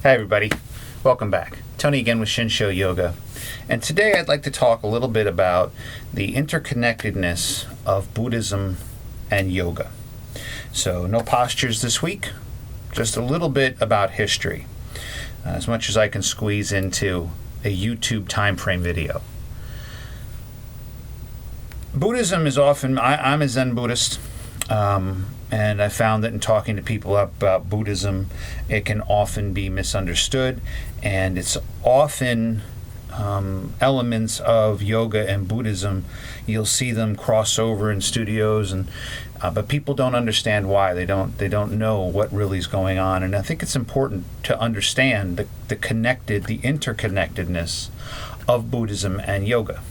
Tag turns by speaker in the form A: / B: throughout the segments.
A: Hi everybody, welcome back. Tony again with Shinsho Yoga. And today I'd like to talk a little bit about the interconnectedness of Buddhism and yoga. So no postures this week, just a little bit about history, as much as I can squeeze into a YouTube time frame video. Buddhism is often, I'm a Zen Buddhist, and I found that in talking to people about Buddhism, it can often be misunderstood, and it's often elements of yoga and Buddhism. You'll see them cross over in studios, and but people don't understand why. They don't know what really is going on, and I think it's important to understand the interconnectedness of Buddhism and yoga,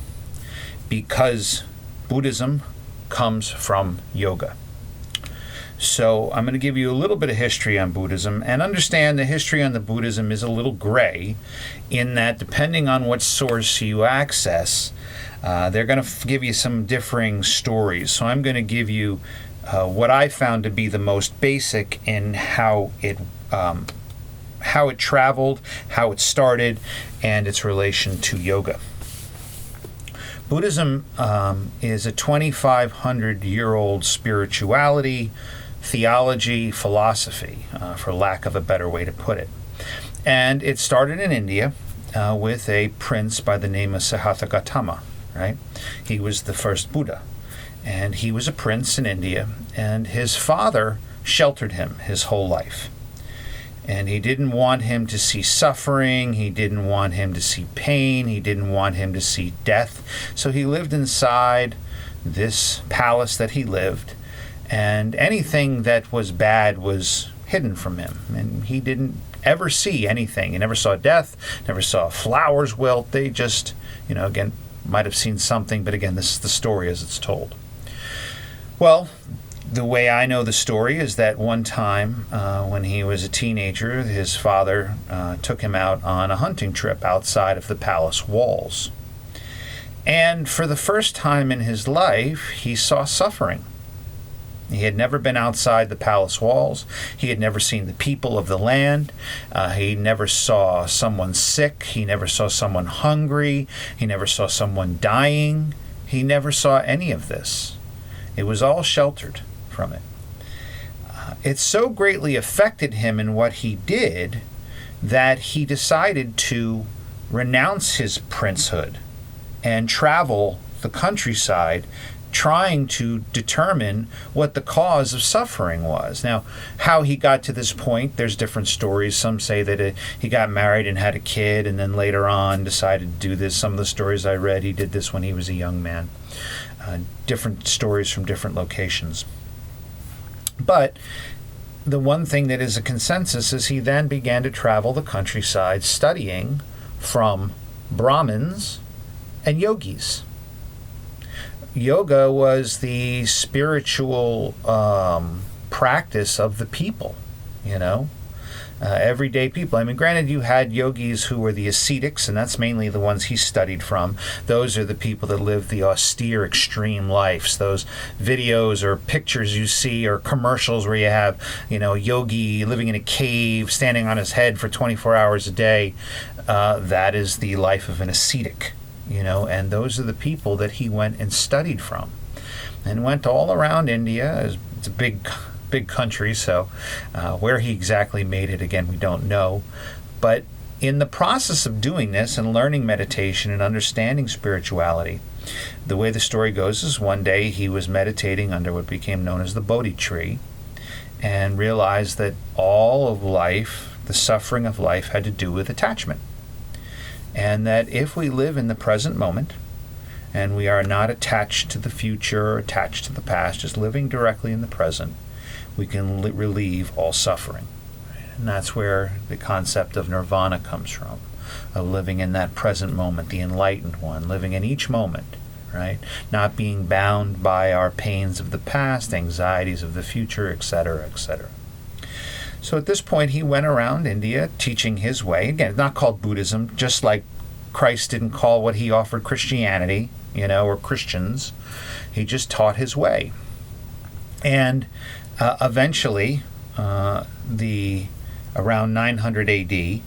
A: because Buddhism comes from yoga. So I'm going to give you a little bit of history on Buddhism, and understand the history on the Buddhism is a little gray in that depending on what source you access, they're going to give you some differing stories. So I'm going to give you what I found to be the most basic in how it traveled, how it started, and its relation to yoga. Buddhism is a 2,500-year-old spirituality, theology, philosophy, for lack of a better way to put it. And it started in India with a prince by the name of Siddhartha, right? He was the first Buddha. And he was a prince in India, and his father sheltered him his whole life. And he didn't want him to see suffering, he didn't want him to see pain, he didn't want him to see death. So he lived inside this palace that he lived, and anything that was bad was hidden from him. And he didn't ever see anything. He never saw death, never saw flowers wilt. They just, again, might have seen something, but again, this is the story as it's told. Well, the way I know the story is that one time when he was a teenager, his father took him out on a hunting trip outside of the palace walls. And for the first time in his life, he saw suffering. He had never been outside the palace walls. He had never seen the people of the land. He never saw someone sick. He never saw someone hungry. He never saw someone dying. He never saw any of this. It was all sheltered from it. It so greatly affected him in what he did that he decided to renounce his princehood and travel the countryside trying to determine what the cause of suffering was. Now, how he got to this point, there's different stories. Some say that he got married and had a kid and then later on decided to do this. Some of the stories I read, he did this when he was a young man. Different stories from different locations. But the one thing that is a consensus is he then began to travel the countryside studying from Brahmins and yogis. Yoga was the spiritual practice of the people, everyday people. I mean, granted, you had yogis who were the ascetics, and that's mainly the ones he studied from. Those are the people that live the austere, extreme lives. Those videos or pictures you see or commercials where you have, a yogi living in a cave, standing on his head for 24 hours a day, that is the life of an ascetic. And those are the people that he went and studied from, and went all around India. It's a big country, so where he exactly made it, again, we don't know. But in the process of doing this and learning meditation and understanding spirituality, the way the story goes is one day he was meditating under what became known as the Bodhi tree, and realized that all of life, the suffering of life, had to do with attachment. And that if we live in the present moment, and we are not attached to the future or attached to the past, just living directly in the present, we can relieve all suffering. And that's where the concept of nirvana comes from, of living in that present moment, the enlightened one, living in each moment, right? Not being bound by our pains of the past, anxieties of the future, etc., etc. So at this point, he went around India teaching his way. Again, it's not called Buddhism, just like Christ didn't call what he offered Christianity, or Christians. He just taught his way. And eventually, the around 900 AD,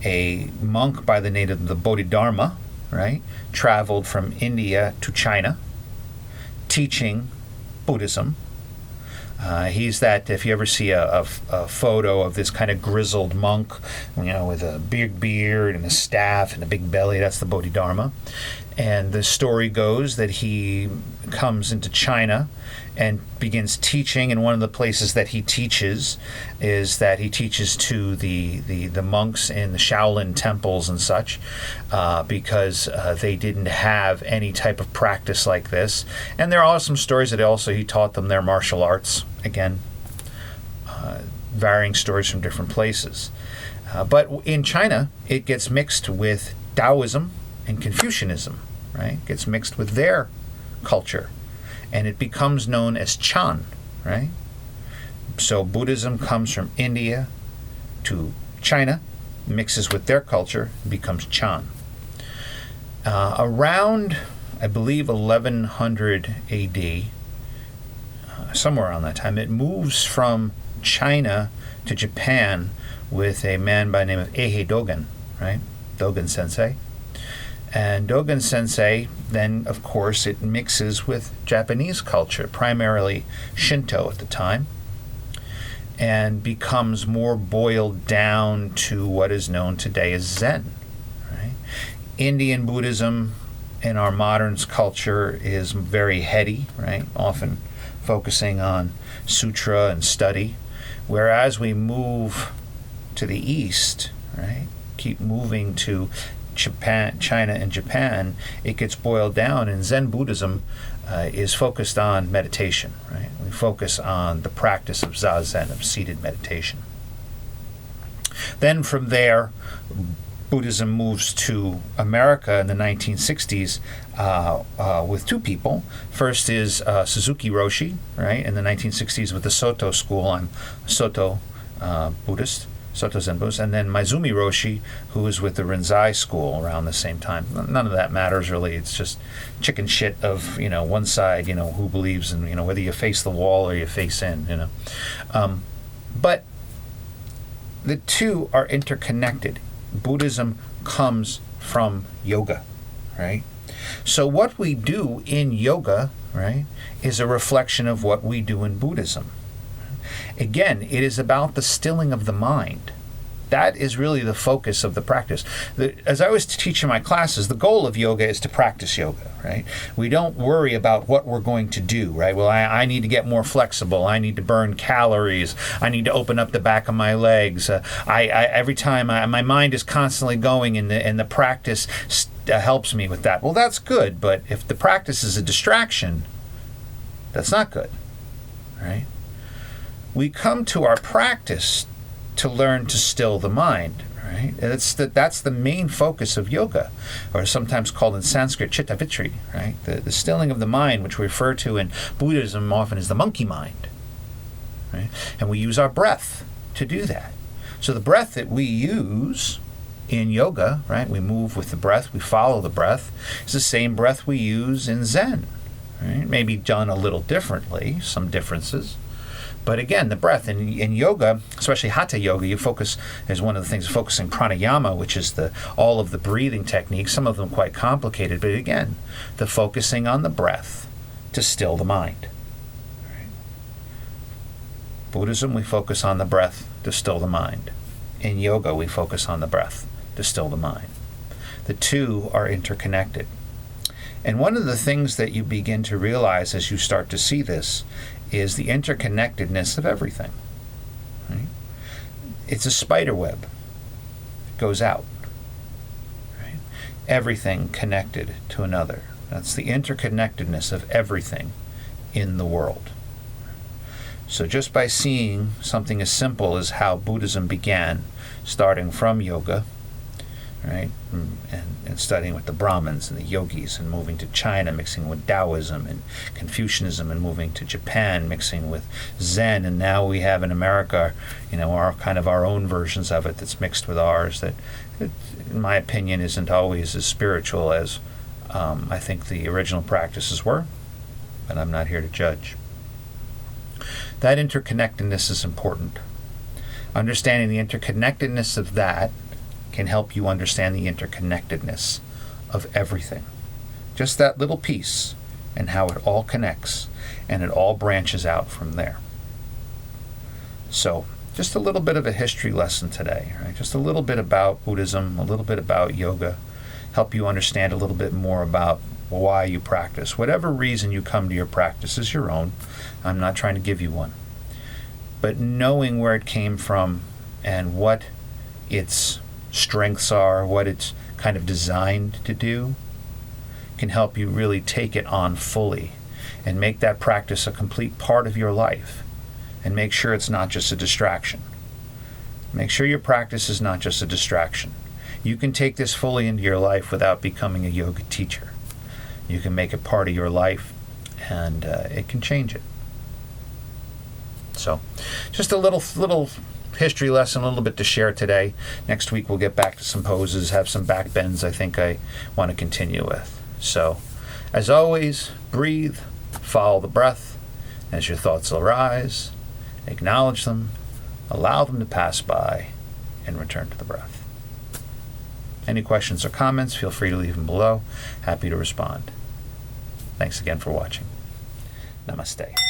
A: a monk by the name of the Bodhidharma, right, traveled from India to China, teaching Buddhism. He's that, if you ever see a photo of this kind of grizzled monk, with a big beard and a staff and a big belly, that's the Bodhidharma. And the story goes that he comes into China and begins teaching, and one of the places that he teaches is that he teaches to the monks in the Shaolin temples and such, because they didn't have any type of practice like this. And there are some stories that he taught them their martial arts, again, varying stories from different places. But in China, it gets mixed with Taoism and Confucianism, right? It gets mixed with their culture, and it becomes known as Chan, right? So Buddhism comes from India to China, mixes with their culture, and becomes Chan. Around, I believe, 1100 AD, somewhere around that time, it moves from China to Japan with a man by the name of Eihei Dogen, right? Dogen Sensei. And Dogen Sensei, then, of course, it mixes with Japanese culture, primarily Shinto at the time, and becomes more boiled down to what is known today as Zen. Right? Indian Buddhism in our modern culture is very heady, right? Often focusing on sutra and study, whereas we move to the east, right? Keep moving to Japan, China and Japan, it gets boiled down, and Zen Buddhism is focused on meditation, right? We focus on the practice of Zazen, of seated meditation. Then from there, Buddhism moves to America in the 1960s with two people. First is Suzuki Roshi, right, in the 1960s with the Soto school. I'm Soto Buddhist. Soto Zen Buddhist, and then Maizumi Roshi, who was with the Rinzai school around the same time. None of that matters really. It's just chicken shit of one side, who believes in whether you face the wall or you face in, but the two are interconnected. Buddhism comes from yoga, right? So what we do in yoga, right, is a reflection of what we do in Buddhism. Again, it is about the stilling of the mind. That is really the focus of the practice. As I was teaching my classes, the goal of yoga is to practice yoga, right? We don't worry about what we're going to do, right? Well, I need to get more flexible. I need to burn calories. I need to open up the back of my legs. Every time my mind is constantly going, and the practice helps me with that. Well, that's good, but if the practice is a distraction, that's not good, right? We come to our practice to learn to still the mind, right? That's the main focus of yoga, or sometimes called in Sanskrit chittavitri, right? The stilling of the mind, which we refer to in Buddhism often as the monkey mind, right? And we use our breath to do that. So the breath that we use in yoga, right? We move with the breath, we follow the breath. It's the same breath we use in Zen, right? Maybe done a little differently, some differences. But again, the breath in yoga, especially hatha yoga, you focus, as one of the things, focusing pranayama, which is all of the breathing techniques, some of them quite complicated, but again, the focusing on the breath to still the mind. Right? Buddhism, we focus on the breath to still the mind. In yoga, we focus on the breath to still the mind. The two are interconnected. And one of the things that you begin to realize as you start to see this is the interconnectedness of everything. Right? It's a spider web. It goes out. Right? Everything connected to another. That's the interconnectedness of everything in the world. So just by seeing something as simple as how Buddhism began, starting from yoga, right, and studying with the Brahmins and the yogis, and moving to China, mixing with Taoism and Confucianism, and moving to Japan, mixing with Zen, and now we have in America, our own versions of it that's mixed with ours. That, in my opinion, isn't always as spiritual as I think the original practices were, but I'm not here to judge. That interconnectedness is important. Understanding the interconnectedness of that can help you understand the interconnectedness of everything. Just that little piece and how it all connects and it all branches out from there. So, just a little bit of a history lesson today, right? Just a little bit about Buddhism, a little bit about yoga, help you understand a little bit more about why you practice. Whatever reason you come to your practice is your own. I'm not trying to give you one. But knowing where it came from and what its strengths are, what it's kind of designed to do, can help you really take it on fully and make that practice a complete part of your life. And make sure it's not just a distraction. Make sure your practice is not just a distraction. You can take this fully into your life without becoming a yoga teacher. You can make it part of your life, and it can change it. So, just a little history lesson, a little bit to share today. Next week we'll get back to some poses, have some back bends I think I want to continue with. So, as always, breathe, follow the breath. As your thoughts arise, acknowledge them, allow them to pass by, and return to the breath. Any questions or comments, feel free to leave them below. Happy to respond. Thanks again for watching. Namaste.